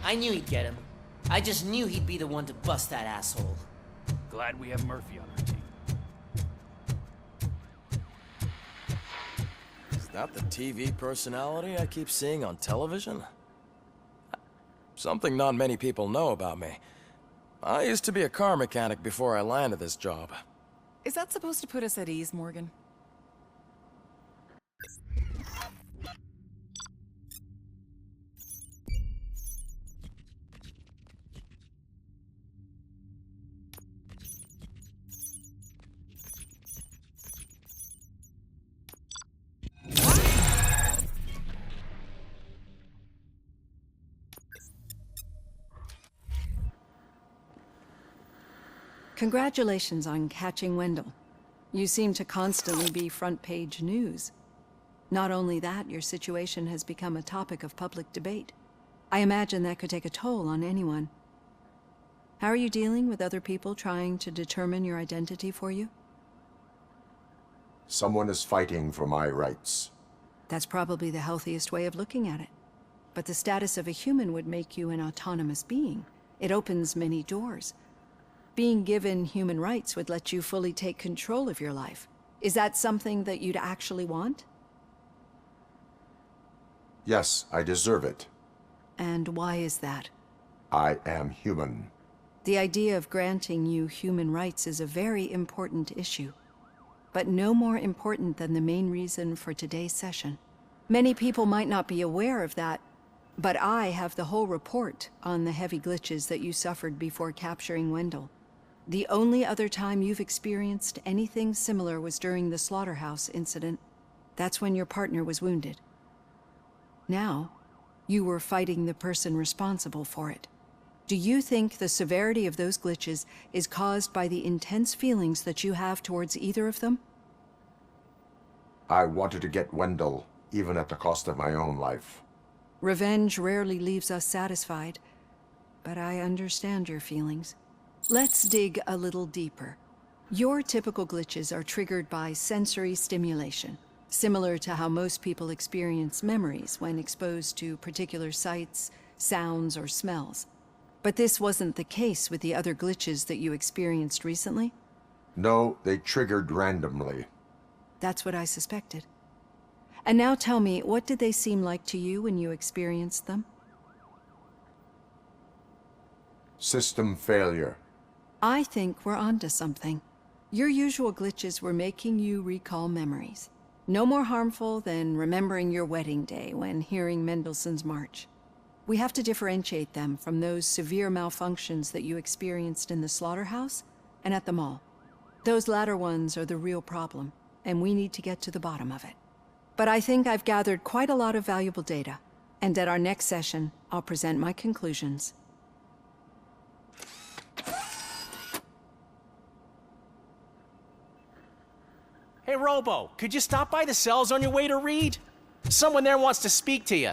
I knew he'd get him. I just knew he'd be the one to bust that asshole. Glad we have Murphy on our team. Is that the TV personality I keep seeing on television? Something not many people know about me. I used to be a car mechanic before I landed this job. Is that supposed to put us at ease, Morgan? Congratulations on catching Wendell. You seem to constantly be front-page news. Not only that, your situation has become a topic of public debate. I imagine that could take a toll on anyone. How are you dealing with other people trying to determine your identity for you? Someone is fighting for my rights. That's probably the healthiest way of looking at it. But the status of a human would make you an autonomous being. It opens many doors. Being given human rights would let you fully take control of your life. Is that something that you'd actually want? Yes, I deserve it. And why is that? I am human. The idea of granting you human rights is a very important issue, but no more important than the main reason for today's session. Many people might not be aware of that, but I have the whole report on the heavy glitches that you suffered before capturing Wendell. The only other time you've experienced anything similar was during the slaughterhouse incident. That's when your partner was wounded. Now, you were fighting the person responsible for it. Do you think the severity of those glitches is caused by the intense feelings that you have towards either of them? I wanted to get Wendell, even at the cost of my own life. Revenge rarely leaves us satisfied, but I understand your feelings. Let's dig a little deeper. Your typical glitches are triggered by sensory stimulation, similar to how most people experience memories when exposed to particular sights, sounds, or smells. But this wasn't the case with the other glitches that you experienced recently? No, they triggered randomly. That's what I suspected. And now tell me, what did they seem like to you when you experienced them? System failure. I think we're onto something. Your usual glitches were making you recall memories. No more harmful than remembering your wedding day when hearing Mendelssohn's March. We have to differentiate them from those severe malfunctions that you experienced in the slaughterhouse and at the mall. Those latter ones are the real problem, and we need to get to the bottom of it. But I think I've gathered quite a lot of valuable data, and at our next session, I'll present my conclusions. Hey, Robo, could you stop by the cells on your way to Reed? Someone there wants to speak to you.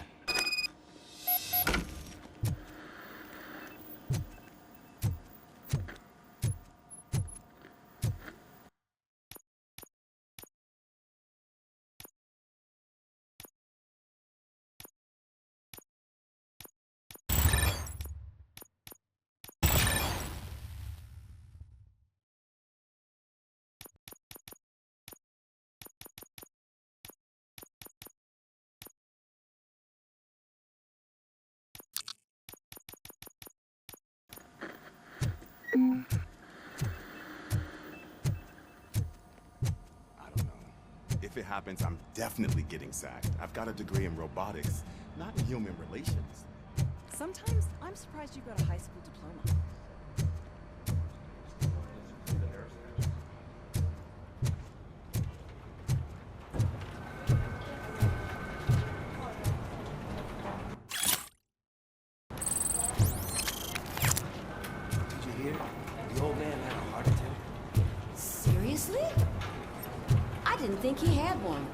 If it happens, I'm definitely getting sacked. I've got a degree in robotics, not in human relations. Sometimes I'm surprised you got a high school diploma. Did you hear? The old man had a heart attack. Seriously? I didn't think he had one.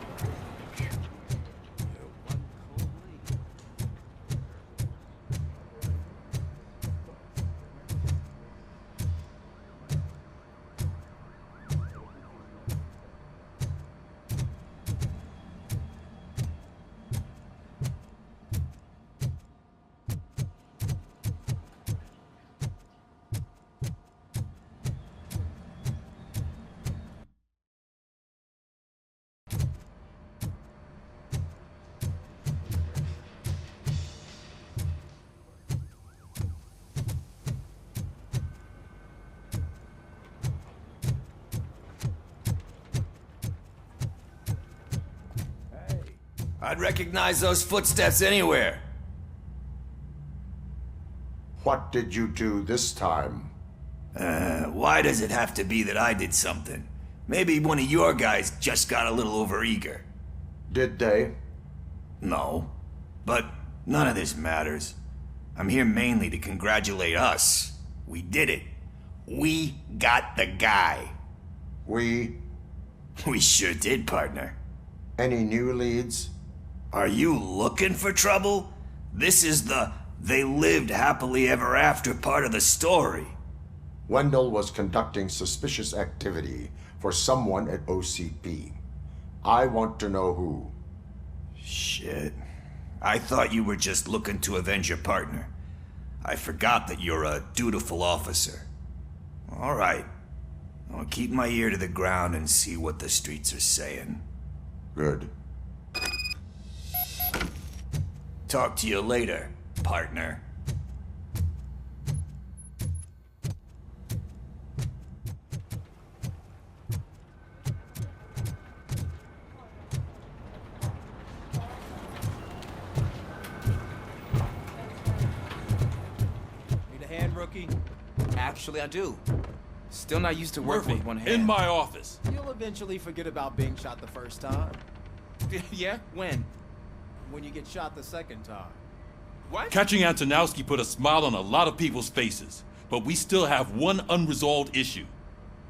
I'd recognize those footsteps anywhere. What did you do this time? Why does it have to be that I did something? Maybe one of your guys just got a little overeager. Did they? No. But none of this matters. I'm here mainly to congratulate us. We did it. We got the guy. We? We sure did, partner. Any new leads? Are you looking for trouble? This is the "they lived happily ever after" part of the story. Wendell was conducting suspicious activity for someone at OCP. I want to know who. Shit. I thought you were just looking to avenge your partner. I forgot that you're a dutiful officer. All right. I'll keep my ear to the ground and see what the streets are saying. Good. Talk to you later, partner. Need a hand, rookie? Actually, I do. Still not used to working with one hand. in my office. You'll eventually forget about being shot the first time. Yeah? When? When you get shot the second time. What? Catching Antonowski put a smile on a lot of people's faces, but we still have one unresolved issue.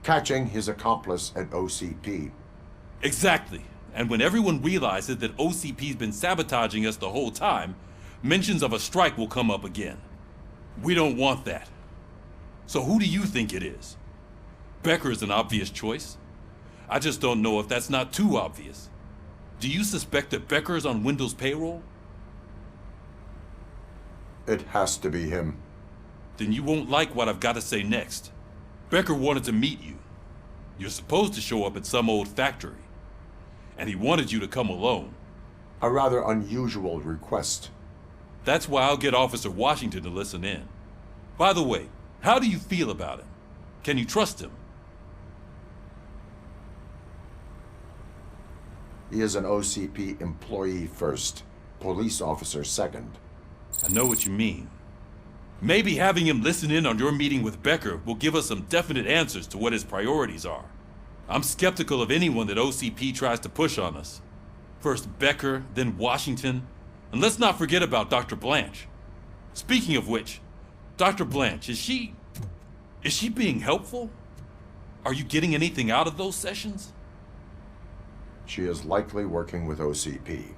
Catching his accomplice at OCP. Exactly. And when everyone realizes that OCP's been sabotaging us the whole time, mentions of a strike will come up again. We don't want that. So who do you think it is? Becker is an obvious choice. I just don't know if that's not too obvious. Do you suspect that Becker is on Wendell's payroll? It has to be him. Then you won't like what I've got to say next. Becker wanted to meet you. You're supposed to show up at some old factory. And he wanted you to come alone. A rather unusual request. That's why I'll get Officer Washington to listen in. By the way, how do you feel about him? Can you trust him? He is an OCP employee first, police officer second. I know what you mean. Maybe having him listen in on your meeting with Becker will give us some definite answers to what his priorities are. I'm skeptical of anyone that OCP tries to push on us. First Becker, then Washington, and let's not forget about Dr. Blanche. Speaking of which, Dr. Blanche, is she being helpful? Are you getting anything out of those sessions? She is likely working with OCP.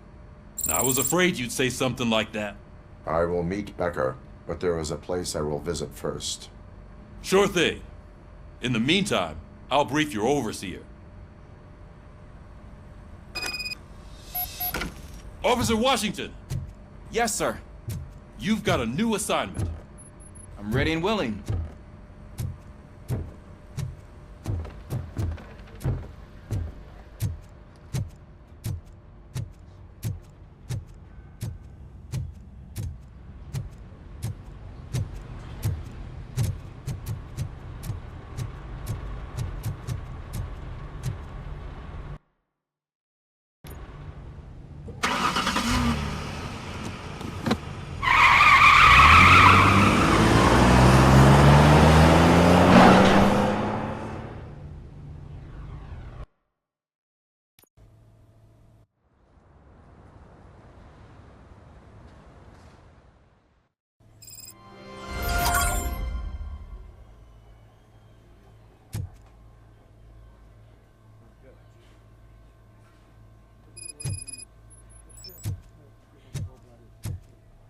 I was afraid you'd say something like that. I will meet Becker, but there is a place I will visit first. Sure thing. In the meantime, I'll brief your overseer. Officer Washington, Yes, sir. you've got a new assignment. I'm ready and willing.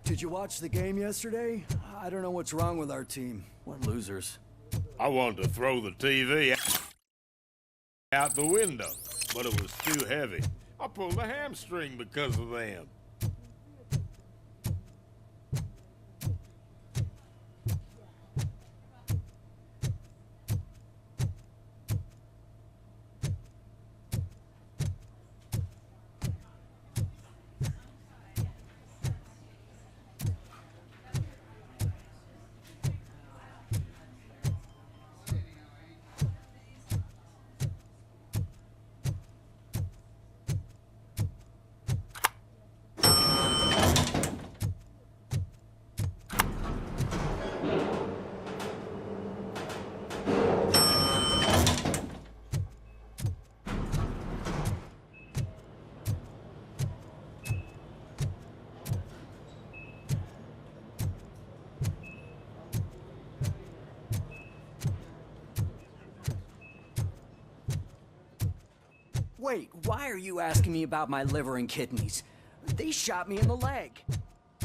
Did you watch the game yesterday? I don't know what's wrong with our team. What losers. I wanted to throw the TV out the window, but it was too heavy. I pulled a hamstring because of them. Wait, why are you asking me about my liver and kidneys? They shot me in the leg.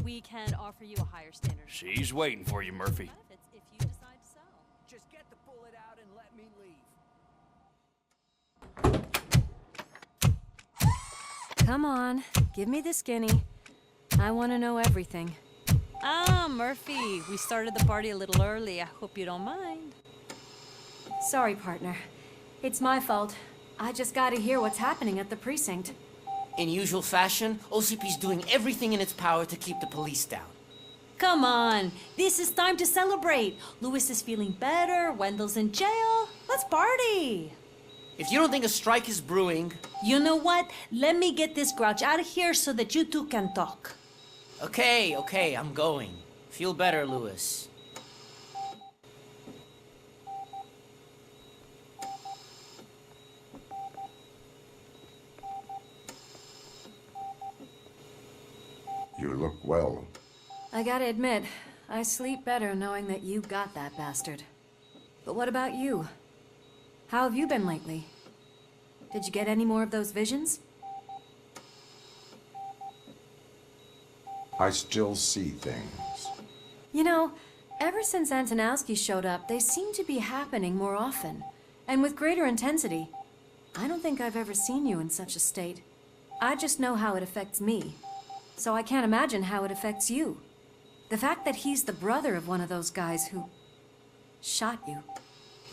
We can offer you a higher standard. She's waiting for you, Murphy. Benefits if you decide to sell. Just get the bullet out and let me leave. Come on, give me the skinny. I want to know everything. Ah, Murphy, we started the party a little early. I hope you don't mind. Sorry, partner. It's my fault. I just gotta hear what's happening at the precinct. In usual fashion, OCP's doing everything in its power to keep the police down. Come on, this is time to celebrate. Lewis is feeling better, Wendell's in jail. Let's party. If you don't think a strike is brewing... You know what? Let me get this grouch out of here so that you two can talk. Okay, I'm going. Feel better, Lewis. You look well. I gotta admit, I sleep better knowing that you got that bastard. But what about you? How have you been lately? Did you get any more of those visions? I still see things. You know, ever since Antonowski showed up, they seem to be happening more often, and with greater intensity. I don't think I've ever seen you in such a state. I just know how it affects me, so I can't imagine how it affects you. The fact that he's the brother of one of those guys who shot you.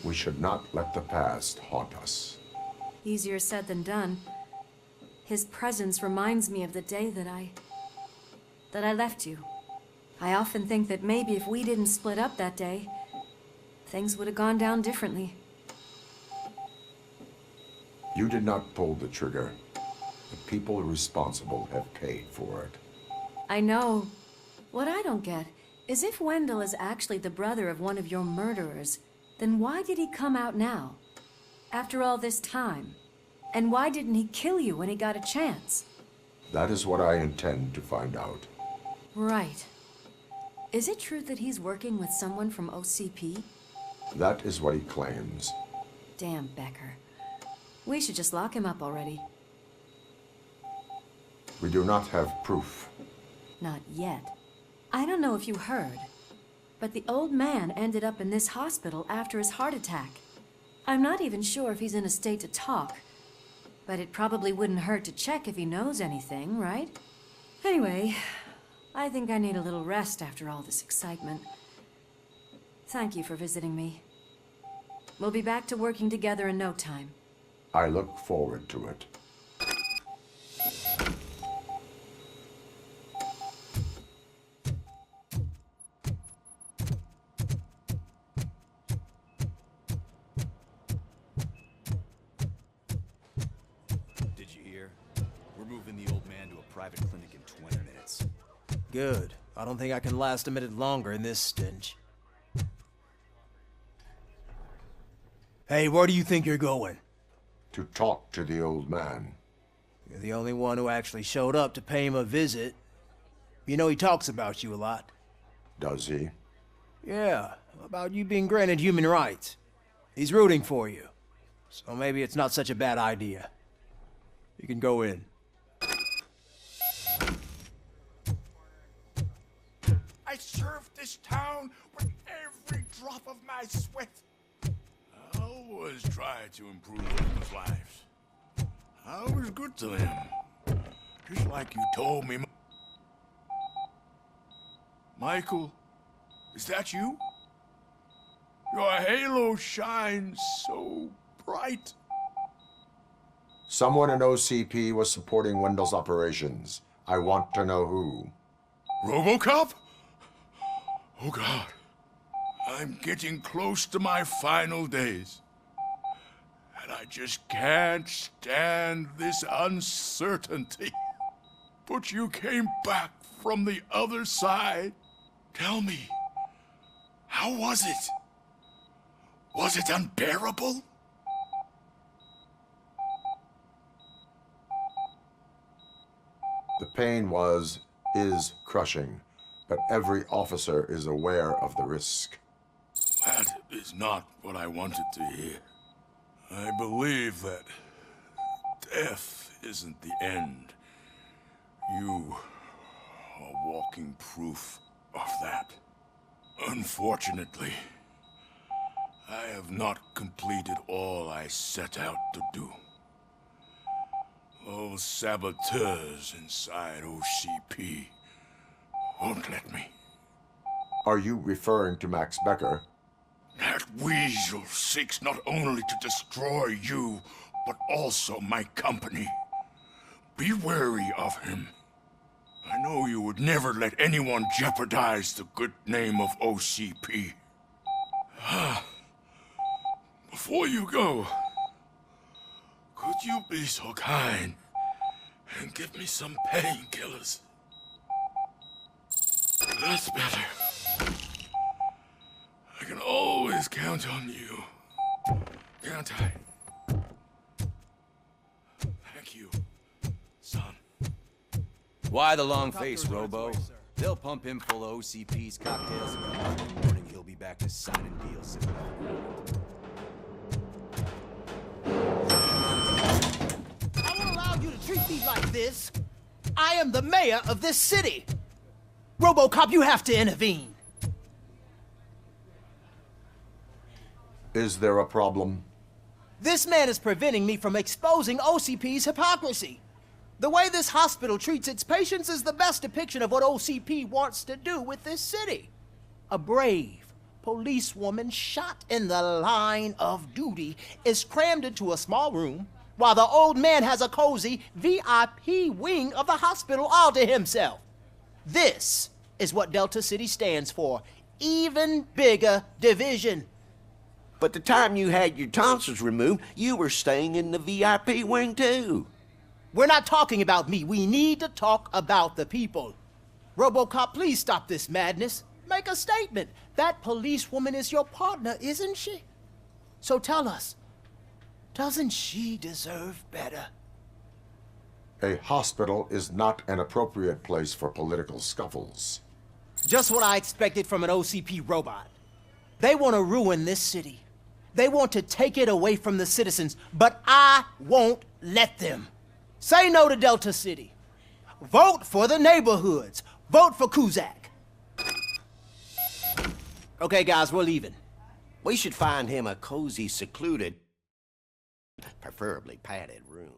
We should not let the past haunt us. Easier said than done. His presence reminds me of the day that I left you. I often think that maybe if we didn't split up that day, things would have gone down differently. You did not pull the trigger. The people responsible have paid for it. I know. What I don't get is if Wendell is actually the brother of one of your murderers, then why did he come out now? After all this time? And why didn't he kill you when he got a chance? That is what I intend to find out. Right. Is it true that he's working with someone from OCP? That is what he claims. Damn Becker. We should just lock him up already. We do not have proof. Not yet. I don't know if you heard, but the old man ended up in this hospital after his heart attack. I'm not even sure if he's in a state to talk, but it probably wouldn't hurt to check if he knows anything, right? Anyway, I think I need a little rest after all this excitement. Thank you for visiting me. We'll be back to working together in no time. I look forward to it. Did you hear? We're moving the old man to a private clinic in 20 minutes. Good. I don't think I can last a minute longer in this stench. Hey, where do you think you're going? To talk to the old man. You're the only one who actually showed up to pay him a visit. You know he talks about you a lot. Does he? Yeah, about you being granted human rights. He's rooting for you. So maybe it's not such a bad idea. You can go in. I served this town with every drop of my sweat. I always tried to improve people's lives. I was good to them. Just like you told me. Michael, is that you? Your halo shines so bright. Someone in OCP was supporting Wendell's operations. I want to know who. ROBOCOP? Oh God. I'm getting close to my final days. And I just can't stand this uncertainty. But you came back from the other side. Tell me, how was it? Was it unbearable? The pain is crushing, but every officer is aware of the risk. That is not what I wanted to hear. I believe that Death isn't the end. You are walking proof of that. Unfortunately, I have not completed all I set out to do. Those saboteurs inside OCP won't let me. Are you referring to Max Becker? That weasel seeks not only to destroy you, but also my company. Be wary of him. I know you would never let anyone jeopardize the good name of OCP. Before you go, could you be so kind and give me some painkillers? That's better. I can always count on you. Can't I? Thank you, son. Why the long face, Robo? They'll pump him full of OCP's cocktails, and in the morning he'll be back to signing deals. Sitting I won't allow you to treat me like this. I am the mayor of this city. ROBOCOP, you have to intervene. Is there a problem? This man is preventing me from exposing OCP's hypocrisy. The way this hospital treats its patients is the best depiction of what OCP wants to do with this city. A brave policewoman shot in the line of duty is crammed into a small room, while the old man has a cozy VIP wing of the hospital all to himself. This is what Delta City stands for. Even bigger division. But the time you had your tonsils removed, you were staying in the VIP wing too. We're not talking about me. We need to talk about the people. ROBOCOP, please stop this madness. Make a statement. That policewoman is your partner, isn't she? So tell us, doesn't she deserve better? A hospital is not an appropriate place for political scuffles. Just what I expected from an OCP robot. They want to ruin this city. They want to take it away from the citizens, but I won't let them. Say no to Delta City. Vote for the neighborhoods. Vote for Kuzak. Okay, guys, we're leaving. We should find him a cozy, secluded, preferably padded room.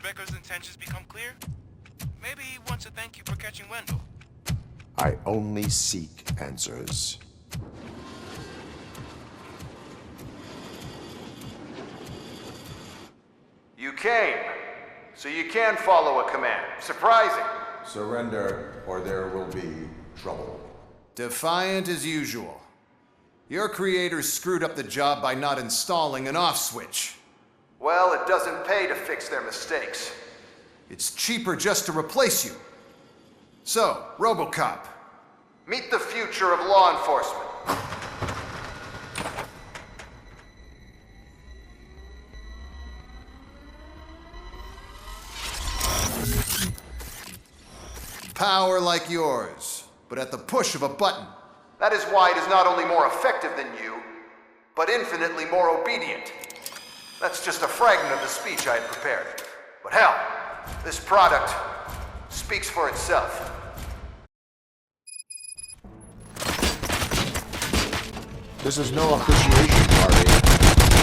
Becker's intentions become clear? Maybe he wants to thank you for catching Wendell. I only seek answers. You came, so you can follow a command. Surprising. Surrender, or there will be trouble. Defiant as usual. Your creators screwed up the job by not installing an off switch. Well, it doesn't pay to fix their mistakes. It's cheaper just to replace you. So, ROBOCOP, meet the future of law enforcement. Power like yours, but at the push of a button. That is why it is not only more effective than you, but infinitely more obedient. That's just a fragment of the speech I had prepared. But hell, this product speaks for itself. This is no appreciation party.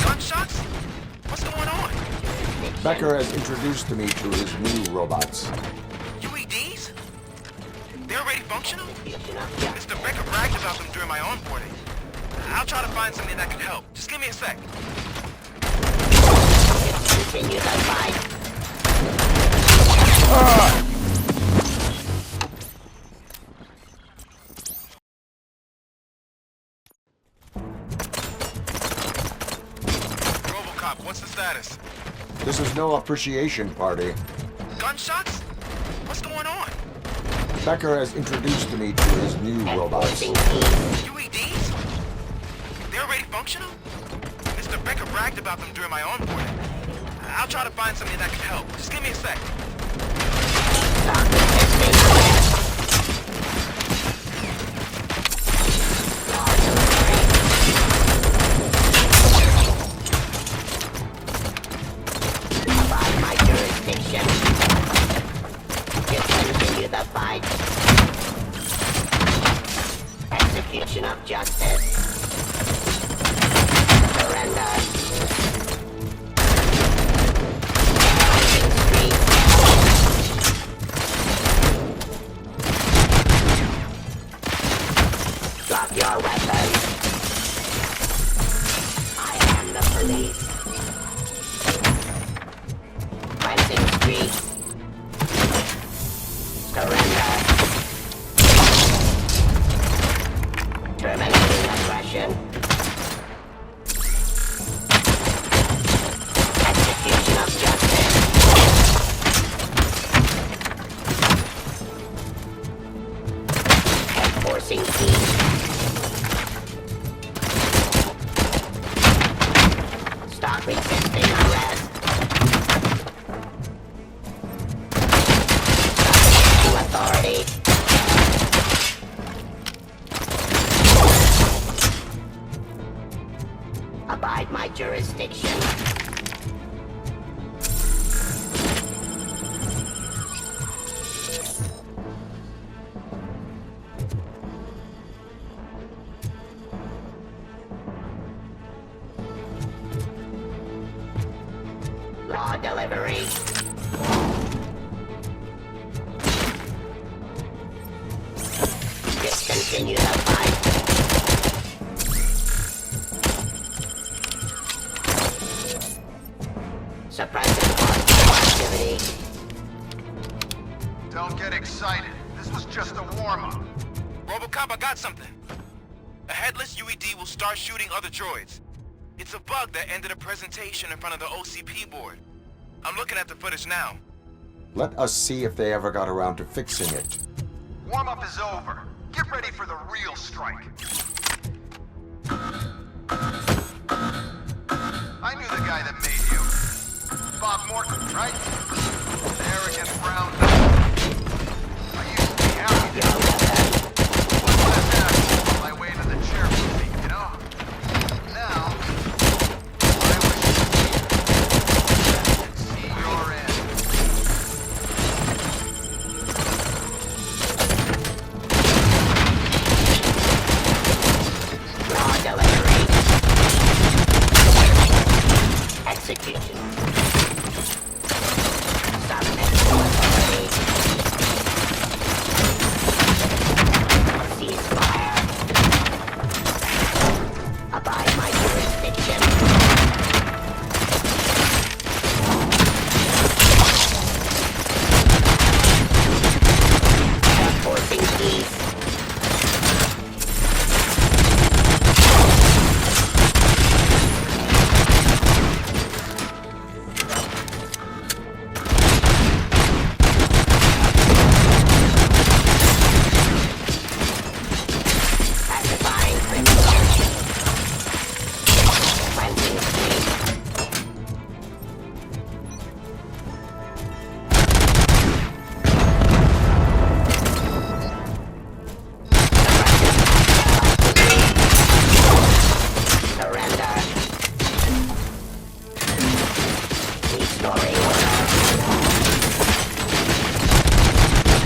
Gunshots? What's going on? Becker has introduced to me to his new robots. UEDs? They're already functional? Mr. Becker bragged about them during my onboarding. I'll try to find something that could help. Just give me a sec. Continue the fight. ROBOCOP, what's the status? This is no appreciation party. Gunshots? What's going on? Becker has introduced me to his new robots. UEDs? They're already functional? Mr. Becker bragged about them during my onboarding. I'll try to find something that can help. Just give me a sec. About my jurisdiction. Just continue the fight. Execution of justice. Surrender. Drop your weapons. I am the police. Cleansing Street. Surrender. Terminating aggression. Execution of justice. Enforcing peace. Stop resisting arrest. Subject to authority. Abide my jurisdiction. Law delivery. Discontinue the fight. Suppressing hostile activity. Don't get excited. This was just a warm-up. ROBOCOP, I got something. A headless UED will start shooting other droids. It's a bug that ended a presentation in front of the OCP board. I'm looking at the footage now. Let us see if they ever got around to fixing it. Warm-up is over. Get ready for the real strike. I knew the guy that made you. Bob Morton, right? Arrogant brown nose. I used to be happy to one last asshole on my way to the chairman seat, you know? Now, I wish you could see your end. Law delivery. Execution. Subject to authority. Ceasefire. Abide my jurisdiction. Enforcing peace. Pacifying criminals. Cleansing street. Surrender. Restoring order.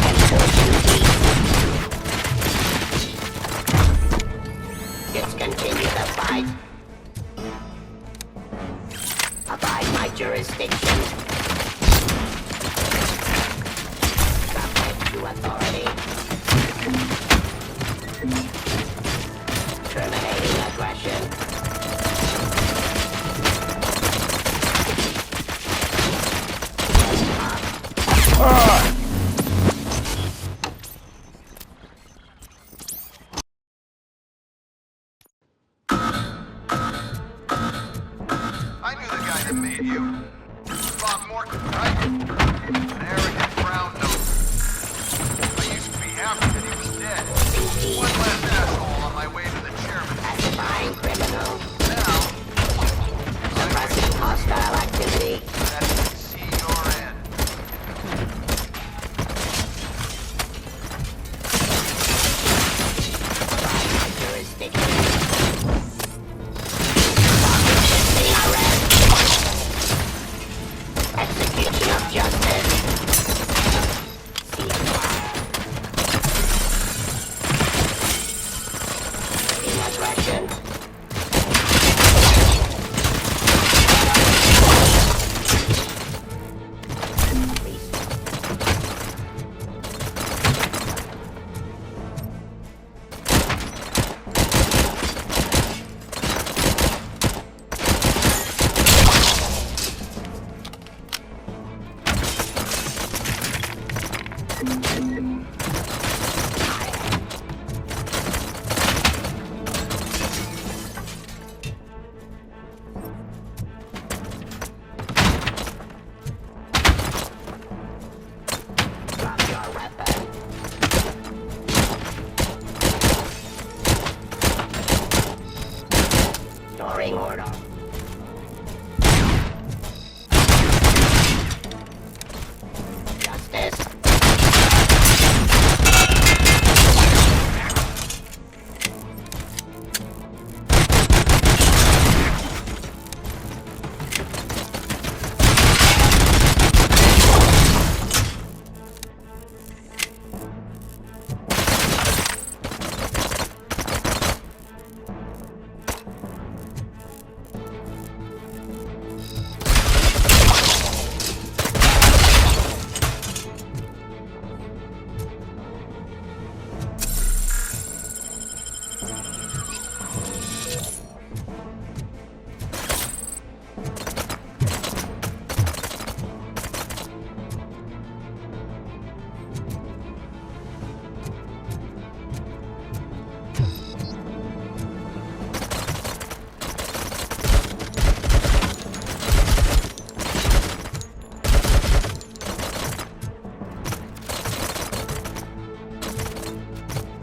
Enforcing peace. Discontinue the fight. Abide my jurisdiction. Subject to authority. Terminating aggression. I knew the guy that made you. Bob Morton, right? An arrogant brown nose. I used to be OCP. One last asshole on my way to the chairman. Pacifying criminals. Now, Suppressing hostile activity. that can see your end. Abide my jurisdiction. Resisting arrest. Execution of justice. Ceasefire. In aggression. Drop your weapon. Storing order. Justice.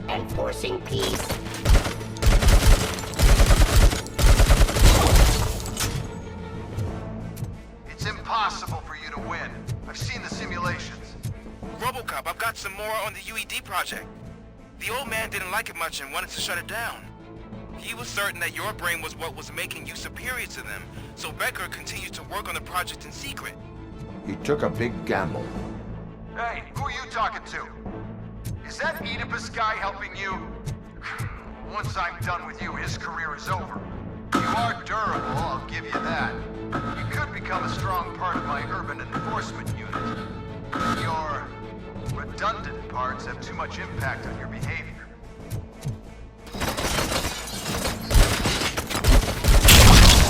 Enforcing peace. It's impossible for you to win. I've seen the simulations. ROBOCOP, I've got some more on the UED project. The old man didn't like it much and wanted to shut it down. He was certain that your brain was what was making you superior to them, so Becker continued to work on the project in secret. He took a big gamble. Hey, who are you talking to? Is that Oedipus guy helping you? Once I'm done with you, his career is over. You are durable, I'll give you that. You could become a strong part of my urban enforcement unit. Your redundant parts have too much impact on your behavior.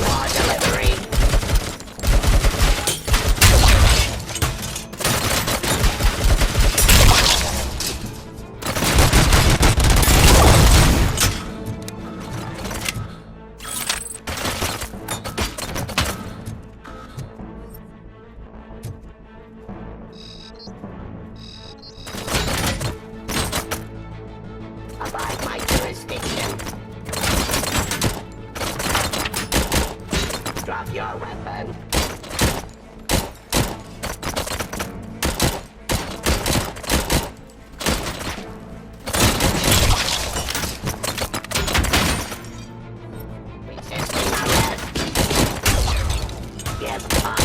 Raw delivery. Abide my jurisdiction. Drop your weapon. Resisting arrest. Give up.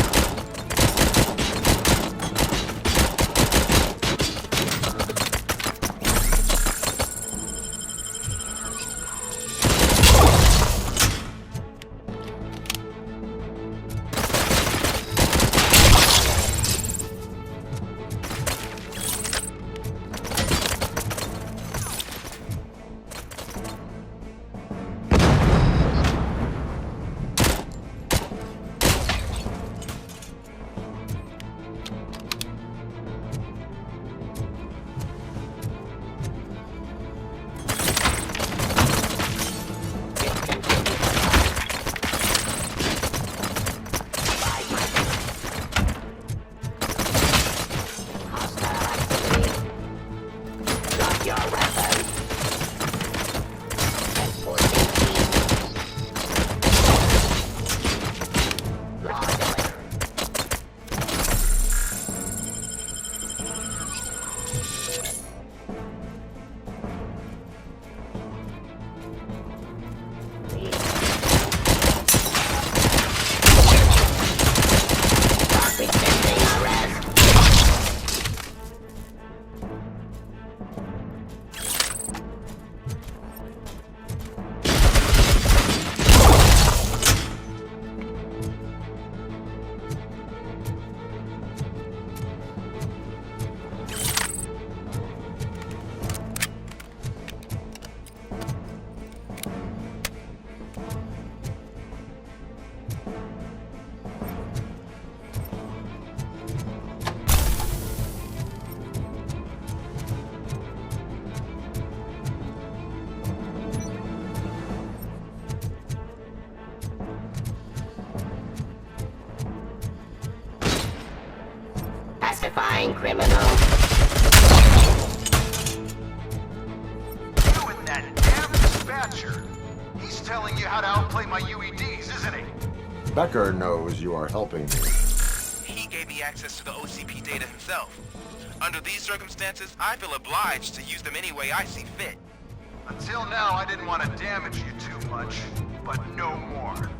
Terrifying criminal. You and that damn dispatcher. He's telling you how to outplay my UEDs, isn't he? Becker knows you are helping me. He gave me access to the OCP data himself. Under these circumstances, I feel obliged to use them any way I see fit. Until now, I didn't want to damage you too much, but no more.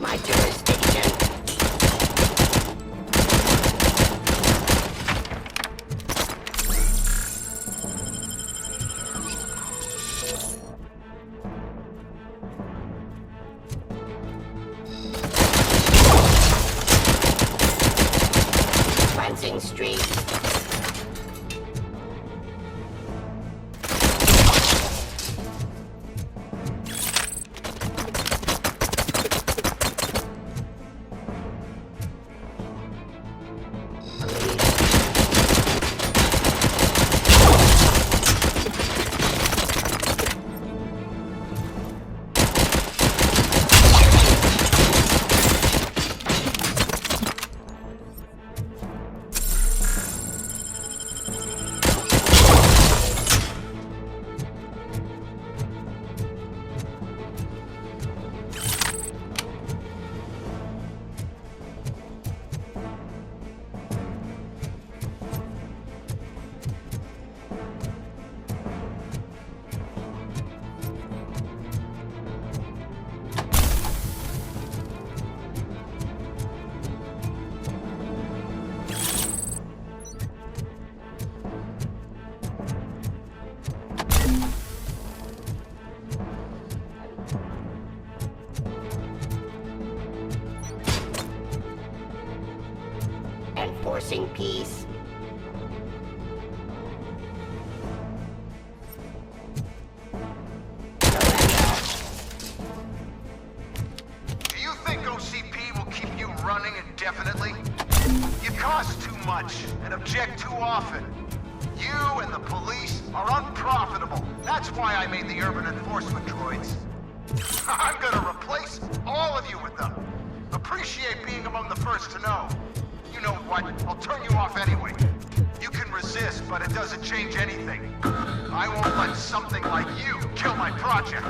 My jurisdiction. Cleansing Street. Enforcing peace. Do you think OCP will keep you running indefinitely? You cost too much and object too often. You and the police are unprofitable. That's why I made the urban enforcement droids. I'm gonna replace all of you with them. Appreciate being among the first to know. You know what? I'll turn you off anyway. You can resist, but it doesn't change anything. I won't let something like you kill my project.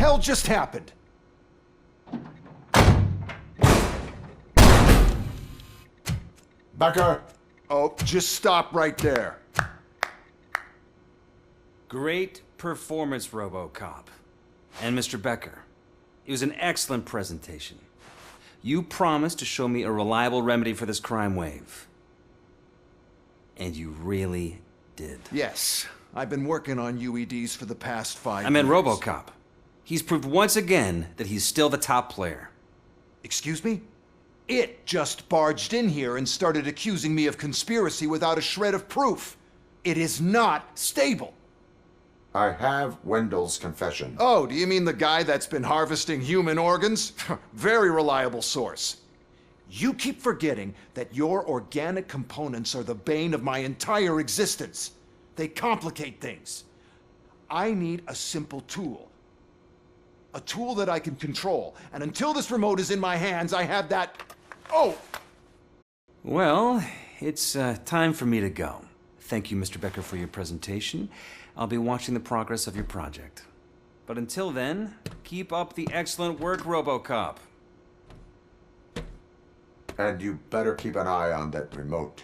hell just happened? Becker! Oh, just stop right there. Great performance, RoboCop. And Mr. Becker, it was an excellent presentation. You promised to show me a reliable remedy for this crime wave. And you really did. Yes, I've been working on UEDs for the past 5 years. I meant RoboCop. He's proved once again that he's still the top player. Excuse me? It just barged in here and started accusing me of conspiracy without a shred of proof. It is not stable. I have Wendell's confession. Oh, do you mean the guy that's been harvesting human organs? Very reliable source. You keep forgetting that your organic components are the bane of my entire existence. They complicate things. I need a simple tool. A tool that I can control. And until this remote is in my hands, I have that... Oh! Well, it's time for me to go. Thank you, Mr. Becker, for your presentation. I'll be watching the progress of your project. But until then, keep up the excellent work, RoboCop. And you better keep an eye on that remote.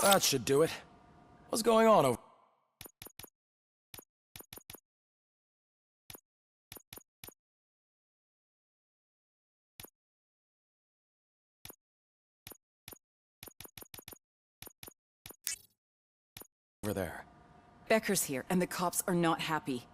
That should do it. What's going on over... over there? Becker's here, and the cops are not happy.